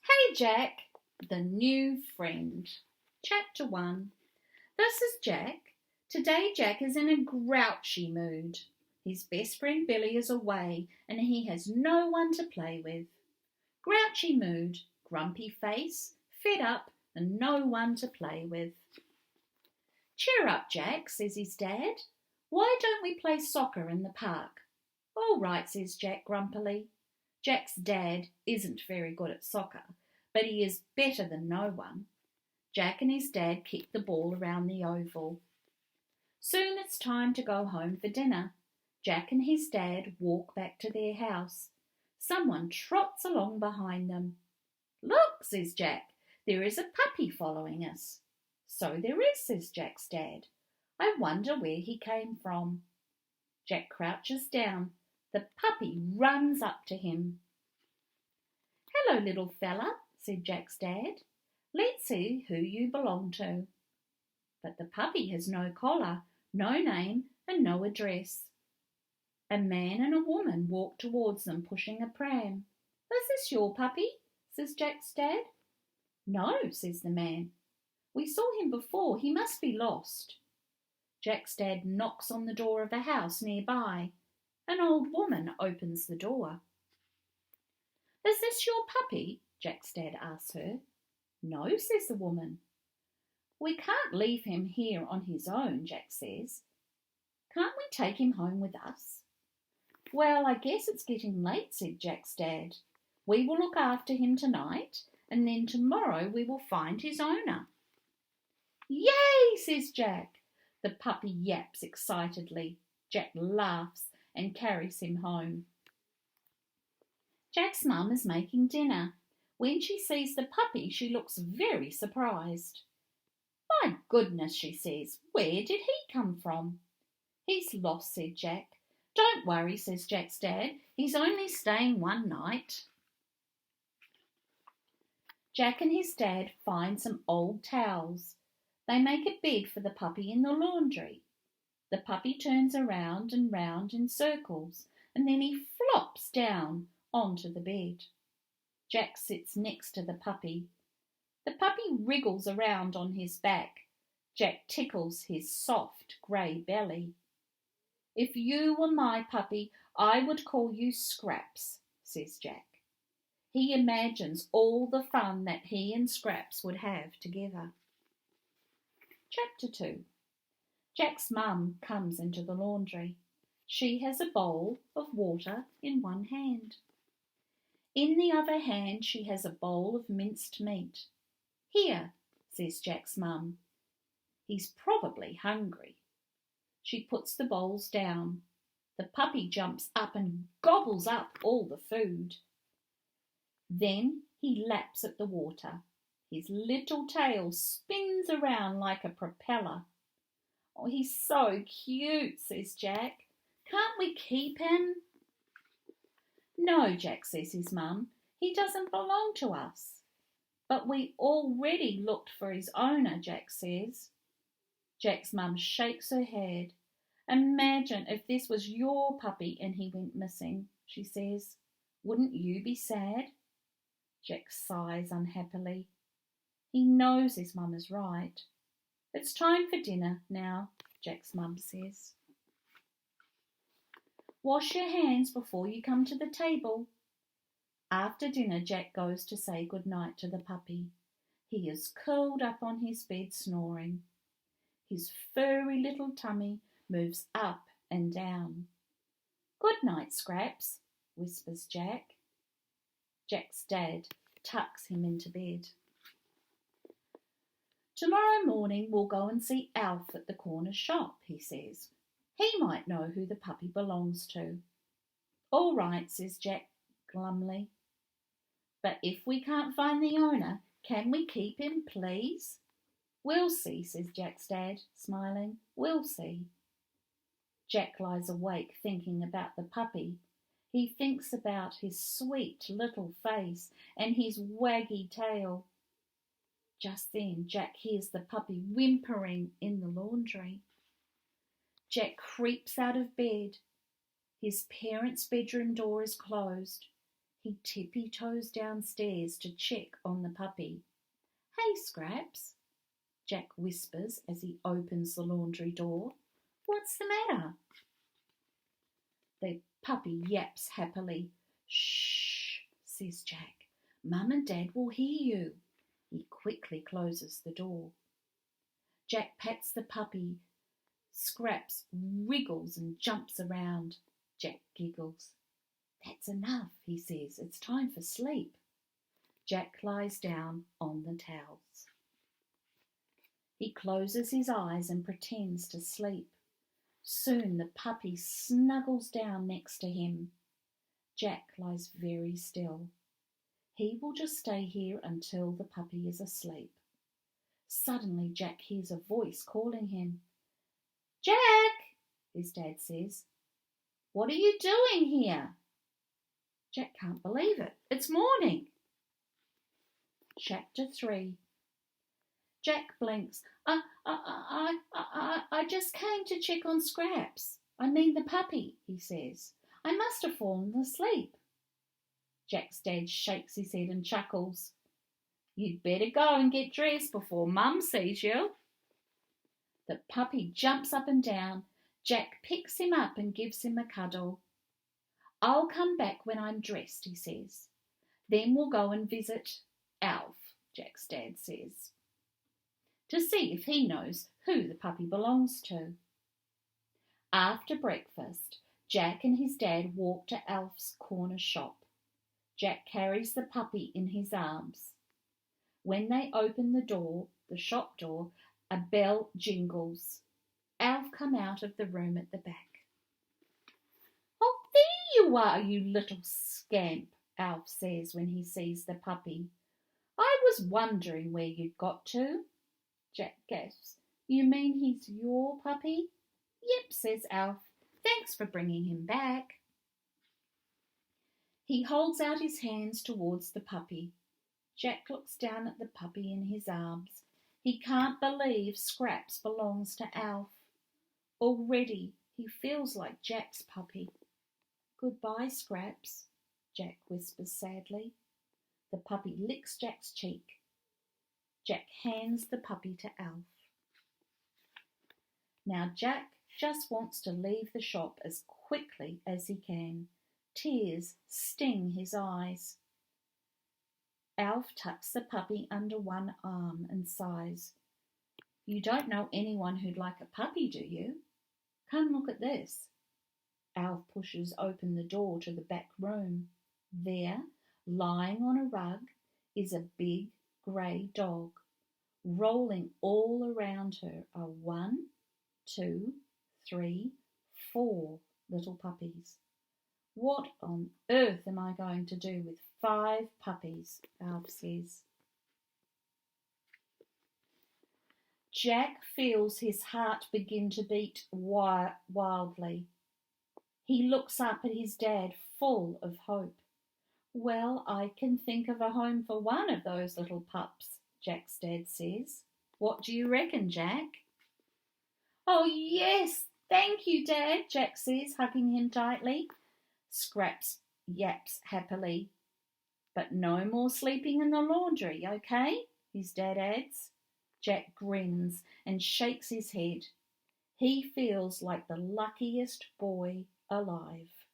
Hey Jack, the new friend. Chapter 1. This is Jack. Today Jack is in a grouchy mood. His best friend Billy is away and he has no one to play with. Grouchy mood, grumpy face, fed up and no one to play with. Cheer up, Jack, says his dad. Why don't we play soccer in the park? All right, says Jack grumpily. Jack's dad isn't very good at soccer, but he is better than no one. Jack and his dad kick the ball around the oval. Soon it's time to go home for dinner. Jack and his dad walk back to their house. Someone trots along behind them. Look, says Jack, there is a puppy following us. So there is, says Jack's dad. I wonder where he came from. Jack crouches down. The puppy runs up to him. Hello, little fella, said Jack's dad. Let's see who you belong to. But the puppy has no collar, no name, and no address. A man and a woman walk towards them pushing a pram. Is this your puppy? Says Jack's dad. No, says the man. We saw him before. He must be lost. Jack's dad knocks on the door of a house nearby. An old woman opens the door. Is this your puppy? Jack's dad asks her. No, says the woman. We can't leave him here on his own, Jack says. Can't we take him home with us? Well, I guess it's getting late, said Jack's dad. We will look after him tonight, and then tomorrow we will find his owner. Yay, says Jack. The puppy yaps excitedly. Jack laughs and carries him home. Jack's mum is making dinner. When she sees the puppy, she looks very surprised. My goodness, she says, where did he come from? He's lost, said Jack. Don't worry, says Jack's dad. He's only staying one night. Jack and his dad find some old towels. They make a bed for the puppy in the laundry. The puppy turns around and round in circles, and then he flops down onto the bed. Jack sits next to the puppy. The puppy wriggles around on his back. Jack tickles his soft grey belly. If you were my puppy, I would call you Scraps, says Jack. He imagines all the fun that he and Scraps would have together. Chapter 2. Jack's mum comes into the laundry. She has a bowl of water in one hand. In the other hand she has a bowl of minced meat. Here, says Jack's mum. He's probably hungry. She puts the bowls down. The puppy jumps up and gobbles up all the food. Then he laps at the water. His little tail spins around like a propeller. Oh, he's so cute, says Jack. Can't we keep him? No, Jack, says his mum. He doesn't belong to us. But we already looked for his owner, Jack says. Jack's mum shakes her head. Imagine if this was your puppy and he went missing, she says. Wouldn't you be sad? Jack sighs unhappily. He knows his mum is right. It's time for dinner now, Jack's mum says. Wash your hands before you come to the table. After dinner, Jack goes to say good night to the puppy. He is curled up on his bed snoring. His furry little tummy moves up and down. Good night, Scraps, whispers Jack. Jack's dad tucks him into bed. Tomorrow morning we'll go and see Alf at the corner shop, he says. He might know who the puppy belongs to. All right, says Jack glumly. But if we can't find the owner, can we keep him, please? We'll see, says Jack's dad, smiling. We'll see. Jack lies awake thinking about the puppy. He thinks about his sweet little face and his waggy tail. Just then Jack hears the puppy whimpering in the laundry. Jack creeps out of bed. His parents' bedroom door is closed. He tippy-toes downstairs to check on the puppy. "Hey, Scraps," Jack whispers as he opens the laundry door. "What's the matter?" The puppy yaps happily. "Shh," says Jack. "Mum and Dad will hear you." He quickly closes the door. Jack pats the puppy. Scraps wriggles and jumps around. Jack giggles. "That's enough," he says. "It's time for sleep." Jack lies down on the towels. He closes his eyes and pretends to sleep. Soon the puppy snuggles down next to him. Jack lies very still. He will just stay here until the puppy is asleep. Suddenly Jack hears a voice calling him. "Jack," his dad says. "What are you doing here?" Jack can't believe it. It's morning. Chapter 3. Jack blinks. I just came to check on Scraps. I mean the puppy," he says. "I must have fallen asleep." Jack's dad shakes his head and chuckles. "You'd better go and get dressed before Mum sees you." The puppy jumps up and down. Jack picks him up and gives him a cuddle. "I'll come back when I'm dressed," he says. "Then we'll go and visit Alf," Jack's dad says, to see if he knows who the puppy belongs to. After breakfast, Jack and his dad walk to Alf's corner shop. Jack carries the puppy in his arms. When they open the shop door, a bell jingles. Alf comes out of the room at the back. "Oh, there you are, you little scamp," Alf says when he sees the puppy. "I was wondering where you'd got to." Jack gasps. "You mean he's your puppy?" "Yep," says Alf. "Thanks for bringing him back." He holds out his hands towards the puppy. Jack looks down at the puppy in his arms. He can't believe Scraps belongs to Alf. Already he feels like Jack's puppy. "Goodbye, Scraps," Jack whispers sadly. The puppy licks Jack's cheek. Jack hands the puppy to Alf. Now Jack just wants to leave the shop as quickly as he can. Tears sting his eyes. Alf tucks the puppy under one arm and sighs. "You don't know anyone who'd like a puppy, do you? Come look at this." Alf pushes open the door to the back room. There, lying on a rug, is a big grey dog. Rolling all around her are 1, 2, 3, 4 little puppies. "What on earth am I going to do with 5 puppies?" Alf says. Jack feels his heart begin to beat wildly. He looks up at his dad full of hope. "Well, I can think of a home for one of those little pups," Jack's dad says. "What do you reckon, Jack?" "Oh, yes, thank you, Dad," Jack says, hugging him tightly. Scraps yaps happily. "But no more sleeping in the laundry, okay?" his dad adds. Jack grins and shakes his head. He feels like the luckiest boy alive.